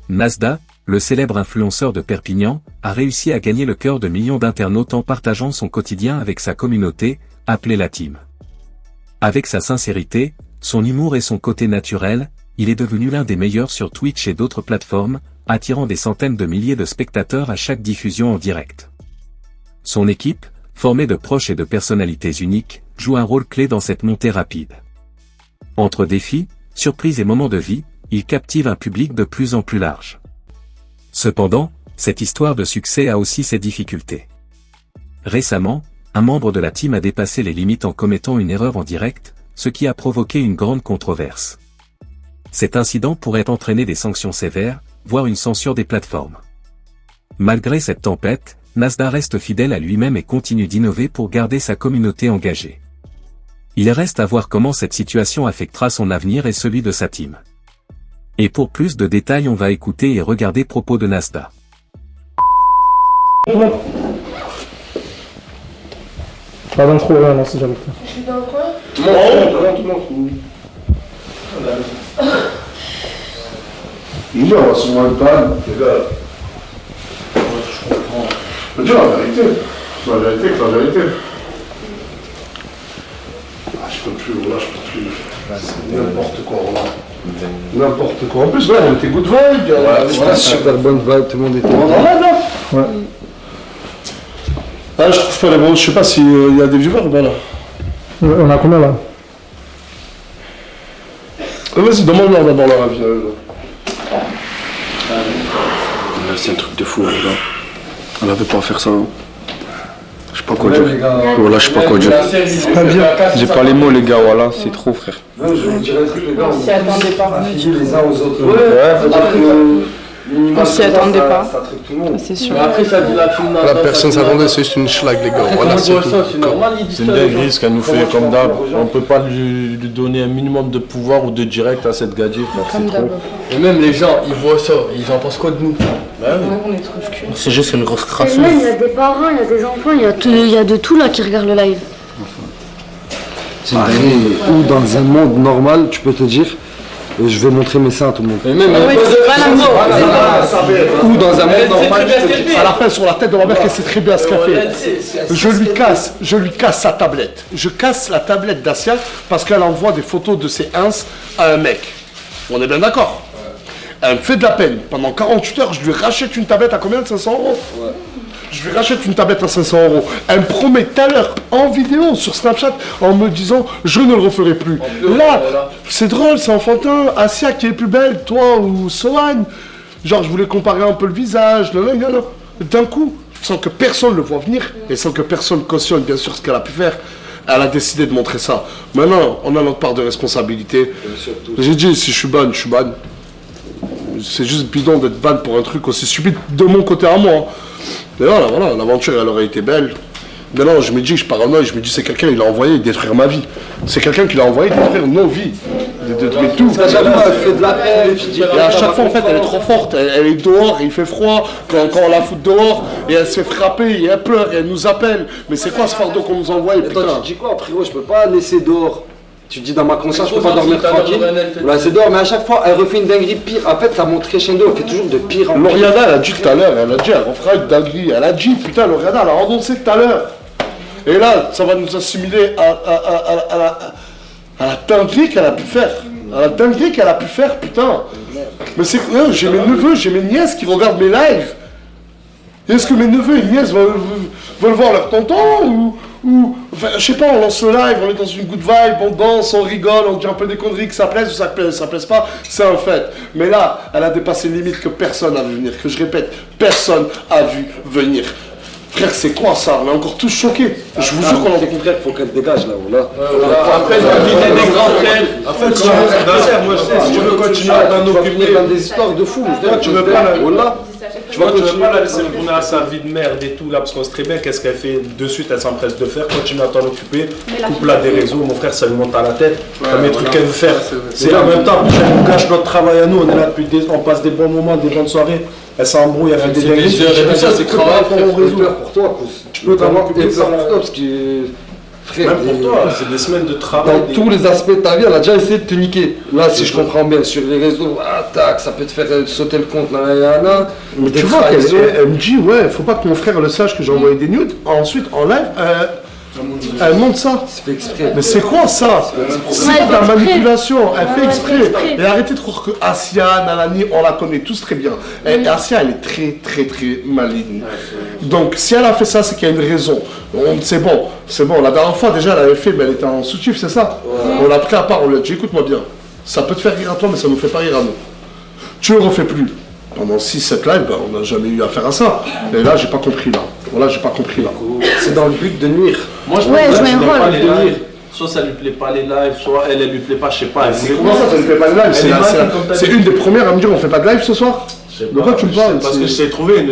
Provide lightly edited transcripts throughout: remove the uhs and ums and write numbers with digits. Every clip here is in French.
Nasda, le célèbre influenceur de Perpignan, a réussi à gagner le cœur de millions d'internautes en partageant son quotidien avec sa communauté, appelée la Team. Avec sa sincérité, son humour et son côté naturel, il est devenu l'un des meilleurs sur Twitch et d'autres plateformes, attirant des centaines de milliers de spectateurs à chaque diffusion en direct. Son équipe, formée de proches et de personnalités uniques, joue un rôle clé dans cette montée rapide. Entre défis, surprises et moments de vie, il captive un public de plus en plus large. Cependant, cette histoire de succès a aussi ses difficultés. Récemment, un membre de la team a dépassé les limites en commettant une erreur en direct, ce qui a provoqué une grande controverse. Cet incident pourrait entraîner des sanctions sévères, voire une censure des plateformes. Malgré cette tempête, Nasda reste fidèle à lui-même et continue d'innover pour garder sa communauté engagée. Il reste à voir comment cette situation affectera son avenir et celui de sa team. Et pour plus de détails, on va écouter et regarder propos de Nasda. Pas dans trop là, non, c'est jamais fait. Je suis dans le coin. Il on va sur le pan, les gars. Je comprends. Je veux dire la vérité. C'est la vérité que la vérité. Ah, je peux plus, là, je peux plus. C'est n'importe quoi, là. N'importe quoi. En plus, là, on était good vibe. Voilà, super bonne vibe, tout le monde était. On en a là. Ouais. Ah, je trouve pas les bons. Je sais pas s'il y a des viewers ou pas là. On a combien là? Vas-y, demande-leur d'abord leur avis. C'est un truc de fou, les gars. On avait pas à faire ça. Hein. Je sais pas quoi dire. Voilà, je sais pas quoi dire. C'est pas bien. J'ai pas les mots, les gars, voilà, c'est trop, frère. On s'y attendait pas. Les uns aux autres. On s'y attendait pas. Ça traite tout le monde. C'est sûr. Mais après, ça dit la film. La personne s'attendait, c'est juste une schlag, les gars. Voilà, c'est tout. C'est normal, il dit C'est une dinguerie ce qu'elle nous fait comme d'hab. On peut pas lui donner un minimum de pouvoir ou de direct à cette gadget, frère. Comme C'est trop. d'hab. Et même les gens, ils voient ça, ils en pensent quoi de nous? Ouais, on est trop cul. C'est juste une grosse Et crasseuse. même, il y a des parents, il y a des enfants, il y a de tout là qui regardent le live. C'est une dinguerie. Ou dans un monde normal, tu peux te dire, je vais montrer mes seins à tout le monde. Et même, Ouais, c'est pas la même. Ou dans un monde normal, tu peux te dire. À la fin, sur la tête de ma mère, qu'elle sait très bien ce qu'elle fait. Je lui casse sa tablette. Je casse la tablette d'Asia parce qu'elle envoie des photos de ses ins à un mec. On est bien d'accord? Elle me fait de la peine. Pendant 48 heures, je lui rachète une tablette à combien? De 500 euros? Je lui rachète une tablette à 500 euros. Elle me promet tout à l'heure en vidéo sur Snapchat en me disant je ne le referai plus. Là, c'est drôle, c'est enfantin. Asia qui est plus belle, toi ou Sohan. Genre, je voulais comparer un peu le visage. D'un coup, sans que personne le voit venir et sans que personne cautionne bien sûr ce qu'elle a pu faire, elle a décidé de montrer ça. Maintenant, on a notre part de responsabilité. J'ai dit, si je suis ban, je suis ban. C'est juste bidon d'être ban pour un truc aussi stupide de mon côté à moi. Mais voilà, l'aventure elle aurait été belle. Maintenant, je me dis, je paranoïe, je me dis, c'est quelqu'un, il a envoyé détruire ma vie. C'est quelqu'un qui l'a envoyé détruire nos vies. De tout. À chaque fois, elle fait de la peine. Et à chaque fois, en fait, elle est trop forte. Elle est dehors, et il fait froid. Quand on la fout dehors, et elle se fait frapper, et elle pleure, et elle nous appelle. Mais c'est quoi ce fardeau qu'on nous envoie? Attends, tu dis quoi, frérot? Je peux pas laisser dehors. Tu dis dans ma conscience, je peux pas dormir tranquille. Là, c'est dehors, mais à chaque fois, elle refait une dinguerie pire. En fait, ça monte crescendo, elle fait toujours de pire en pire. Lauriana, elle a dit tout à l'heure, elle refera une dinguerie. Elle a dit, putain, Lauriana, elle a renoncé tout à l'heure. Et là, ça va nous assimiler à la dinguerie qu'elle a pu faire. À la dinguerie qu'elle a pu faire, putain. Mais c'est quoi? J'ai mes neveux, j'ai mes nièces qui regardent mes lives. Est-ce que mes neveux et nièces veulent voir leur tonton ou enfin, je sais pas, on lance le live, on est dans une good vibe, on danse, on rigole, on dit un peu des conneries, que ça plaise ou ça plaise pas, c'est un fait. Mais là, elle a dépassé une limite que personne n'a vu venir, que je répète, personne a vu venir. Frère, c'est quoi ça? On est encore tous choqués. Je vous jure qu'on en découvre. Il faut qu'elle dégage là, voilà. Après, l'idée des grands frères. En fait, si tu veux continuer à t'en occuper, dans des histoires de fous. tu veux pas la... Voilà. Tu vois, tu veux pas la laisser retourner à sa vie de merde et tout là, parce qu'on sait très bien qu'est-ce qu'elle fait de suite, elle s'empresse de faire, continue à t'en occuper, coupe-la des réseaux, mon frère, ça lui monte à la tête, comme les trucs qu'elle veut faire. C'est en même temps, elle nous gâche notre travail à nous, on est là depuis on passe des bons moments, des bonnes soirées, elle s'embrouille, elle fait des dingueries, c'est grave pour ton réseau. Pour toi, tu peux t'avoir peur pour toi parce que Frère, Même pour toi, c'est des semaines de travail. dans tous les aspects de ta vie, elle a déjà essayé de te niquer. Là, si je comprends bien, sur les réseaux, tac, ça peut te faire sauter le compte, nanana. Mais des tu vois, trahisons. elle me dit, ouais, faut pas que mon frère le sache que j'ai envoyé des nudes. Ensuite, en live, elle monte ça. C'est fait exprès. Mais c'est quoi ça? C'est Ouais, de la elle fait exprès. manipulation, elle fait Ouais, exprès. elle fait exprès. Et arrêtez de croire que Asia, Nalani, on la connaît tous très bien. Et Asia, elle est très maligne. Donc si elle a fait ça, c'est qu'il y a une raison. C'est bon. La dernière fois déjà, elle avait fait, mais elle était en soutif, c'est ça? On l'a pris à part, on lui a dit, écoute-moi bien, ça peut te faire rire à toi, mais ça nous fait pas rire à nous. Tu le refais plus. Pendant 6-7 lives, ben, on n'a jamais eu affaire à ça. Et là, j'ai pas compris là. Voilà, j'ai pas compris là. C'est dans le but de nuire. Moi, je Ouais, pense je que mets un n'aime pas rôle. les lives. Soit ça lui plaît pas les lives, soit elle lui plaît pas, je sais pas. Comment ça ne fait pas de live? Elle est mal, comme t'as C'est dit. une des premières à me dire, on fait pas de live ce soir? De quoi tu me parles? Parce que j'essaie de trouver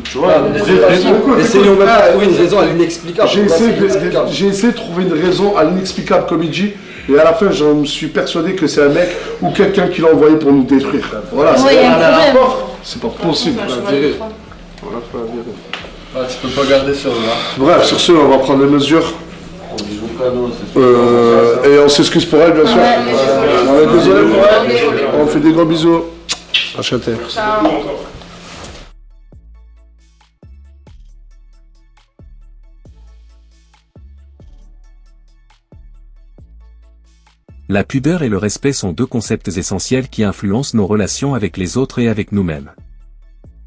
tu vois, une vraie raison. Essayons même de trouver une raison à l'inexplicable. J'ai Là, essayé, c'est inexplicable. j'ai essayé de trouver une raison à l'inexplicable comme il dit, et à la fin je me suis persuadé que c'est un mec ou quelqu'un qui l'a envoyé pour nous détruire. Voilà, Ouais, il y a un problème. c'est pas possible. Ah, tu peux pas garder ça, là. Bref, sur ce, on va prendre les mesures. Et on s'excuse pour elle, bien sûr. On est désolé pour elle. On fait des gros bisous. Acheté. La pudeur et le respect sont deux concepts essentiels qui influencent nos relations avec les autres et avec nous-mêmes.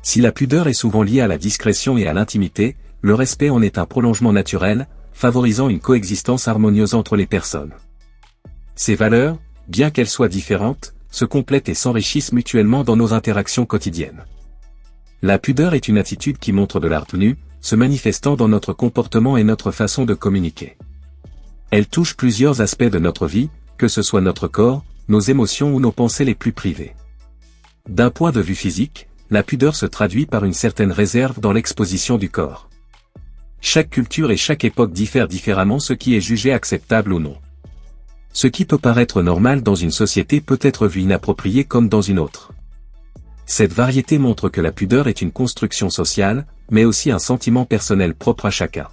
Si la pudeur est souvent liée à la discrétion et à l'intimité, le respect en est un prolongement naturel, favorisant une coexistence harmonieuse entre les personnes. Ces valeurs, bien qu'elles soient différentes, se complètent et s'enrichissent mutuellement dans nos interactions quotidiennes. La pudeur est une attitude qui montre de la retenue, se manifestant dans notre comportement et notre façon de communiquer. Elle touche plusieurs aspects de notre vie, que ce soit notre corps, nos émotions ou nos pensées les plus privées. D'un point de vue physique, la pudeur se traduit par une certaine réserve dans l'exposition du corps. Chaque culture et chaque époque diffèrent différemment ce qui est jugé acceptable ou non. Ce qui peut paraître normal dans une société peut être vu inapproprié comme dans une autre. Cette variété montre que la pudeur est une construction sociale, mais aussi un sentiment personnel propre à chacun.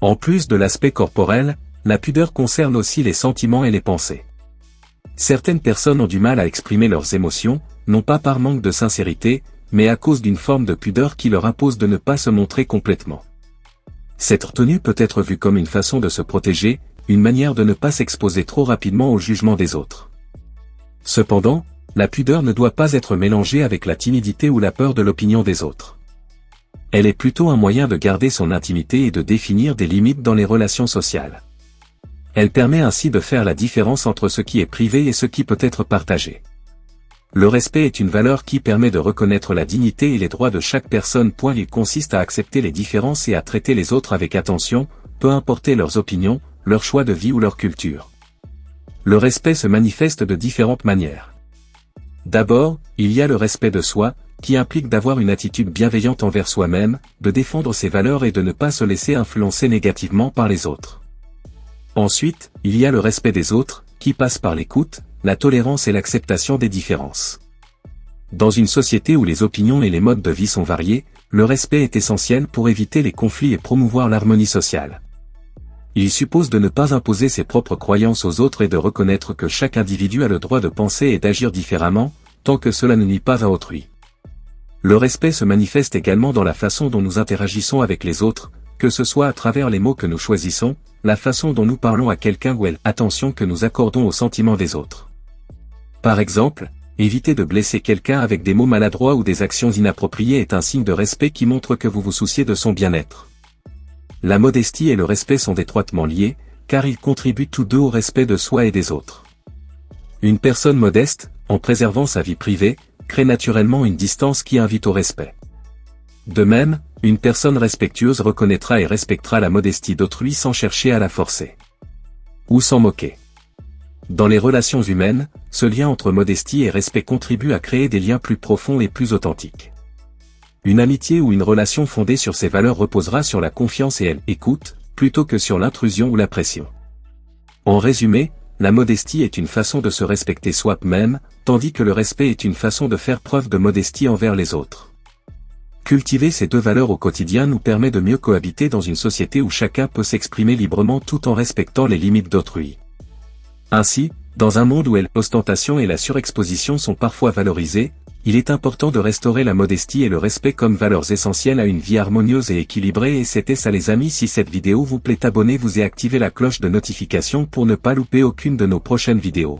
En plus de l'aspect corporel, la pudeur concerne aussi les sentiments et les pensées. Certaines personnes ont du mal à exprimer leurs émotions, non pas par manque de sincérité, mais à cause d'une forme de pudeur qui leur impose de ne pas se montrer complètement. Cette retenue peut être vue comme une façon de se protéger, une manière de ne pas s'exposer trop rapidement au jugement des autres. Cependant, la pudeur ne doit pas être mélangée avec la timidité ou la peur de l'opinion des autres. Elle est plutôt un moyen de garder son intimité et de définir des limites dans les relations sociales. Elle permet ainsi de faire la différence entre ce qui est privé et ce qui peut être partagé. Le respect est une valeur qui permet de reconnaître la dignité et les droits de chaque personne. Il consiste à accepter les différences et à traiter les autres avec attention, peu importe leurs opinions, leur choix de vie ou leur culture. Le respect se manifeste de différentes manières. D'abord, il y a le respect de soi, qui implique d'avoir une attitude bienveillante envers soi-même, de défendre ses valeurs et de ne pas se laisser influencer négativement par les autres. Ensuite, il y a le respect des autres, qui passe par l'écoute, la tolérance et l'acceptation des différences. Dans une société où les opinions et les modes de vie sont variés, le respect est essentiel pour éviter les conflits et promouvoir l'harmonie sociale. Il suppose de ne pas imposer ses propres croyances aux autres et de reconnaître que chaque individu a le droit de penser et d'agir différemment, tant que cela ne nuit pas à autrui. Le respect se manifeste également dans la façon dont nous interagissons avec les autres, que ce soit à travers les mots que nous choisissons, la façon dont nous parlons à quelqu'un ou l'attention que nous accordons aux sentiments des autres. Par exemple, éviter de blesser quelqu'un avec des mots maladroits ou des actions inappropriées est un signe de respect qui montre que vous vous souciez de son bien-être. La modestie et le respect sont étroitement liés, car ils contribuent tous deux au respect de soi et des autres. Une personne modeste, en préservant sa vie privée, crée naturellement une distance qui invite au respect. De même, une personne respectueuse reconnaîtra et respectera la modestie d'autrui sans chercher à la forcer. Ou s'en moquer. Dans les relations humaines, ce lien entre modestie et respect contribue à créer des liens plus profonds et plus authentiques. Une amitié ou une relation fondée sur ces valeurs reposera sur la confiance et l'écoute, plutôt que sur l'intrusion ou la pression. En résumé, la modestie est une façon de se respecter soi-même, tandis que le respect est une façon de faire preuve de modestie envers les autres. Cultiver ces deux valeurs au quotidien nous permet de mieux cohabiter dans une société où chacun peut s'exprimer librement tout en respectant les limites d'autrui. Ainsi, dans un monde où l'ostentation et la surexposition sont parfois valorisées, il est important de restaurer la modestie et le respect comme valeurs essentielles à une vie harmonieuse et équilibrée. Et c'était ça les amis, si cette vidéo vous plaît, abonnez-vous et activez la cloche de notification pour ne pas louper aucune de nos prochaines vidéos.